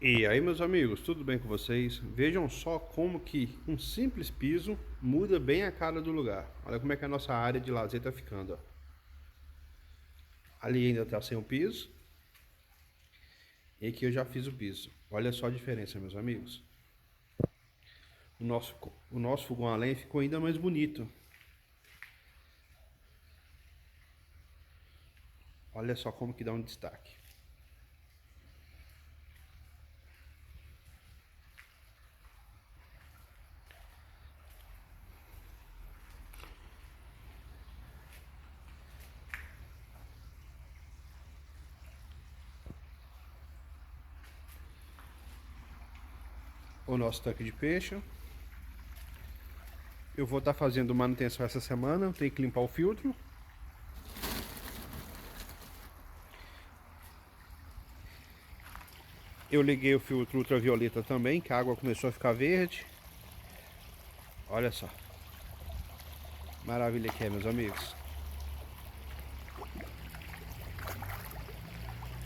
E aí, meus amigos, tudo bem com vocês? Vejam só como que um simples piso muda bem a cara do lugar. Olha como é que a nossa área de lazer tá ficando, ó. Ali ainda tá sem o piso. E aqui eu já fiz o piso. Olha só a diferença, meus amigos. O nosso fogão a lenha ficou ainda mais bonito. Olha só como que dá um destaque. O nosso tanque de peixe. Eu vou estar fazendo manutenção essa semana, tenho que limpar o filtro. Eu liguei o filtro ultravioleta também, que a água começou a ficar verde. Olha só. Maravilha que é, meus amigos.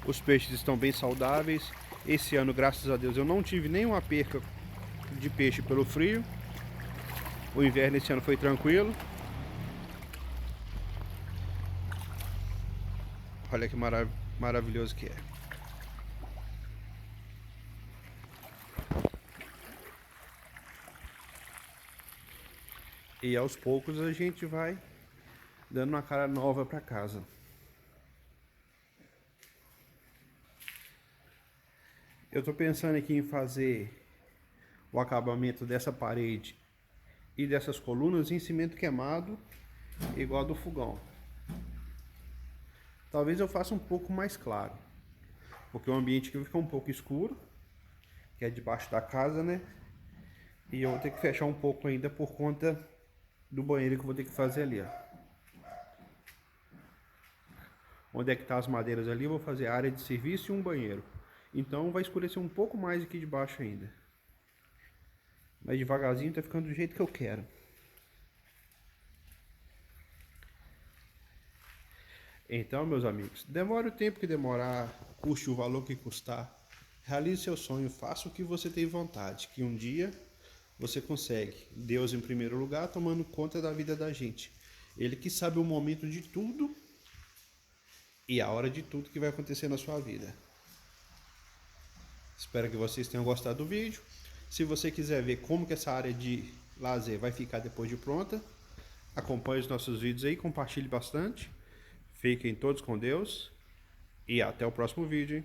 Os peixes estão bem saudáveis. Esse ano, graças a Deus, eu não tive nenhuma perca de peixe pelo frio. O inverno esse ano foi tranquilo. Olha que maravilhoso que é. E aos poucos a gente vai dando uma cara nova para casa. Eu estou pensando aqui em fazer o acabamento dessa parede e dessas colunas em cimento queimado, igual a do fogão. Talvez eu faça um pouco mais claro, porque o ambiente aqui fica um pouco escuro, que é debaixo da casa, né? E eu vou ter que fechar um pouco ainda por conta do banheiro que eu vou ter que fazer ali, ó. Onde é que tá as madeiras ali, eu vou fazer área de serviço e um banheiro. Então vai escurecer um pouco mais aqui de baixo ainda. Mas devagarzinho tá ficando do jeito que eu quero. Então, meus amigos, demore o tempo que demorar, custe o valor que custar. Realize seu sonho, faça o que você tem vontade, que um dia você consegue. Deus em primeiro lugar, tomando conta da vida da gente. Ele que sabe o momento de tudo e a hora de tudo que vai acontecer na sua vida. Espero que vocês tenham gostado do vídeo. Se você quiser ver como que essa área de lazer vai ficar depois de pronta, acompanhe os nossos vídeos aí, compartilhe bastante. Fiquem todos com Deus e até o próximo vídeo, hein?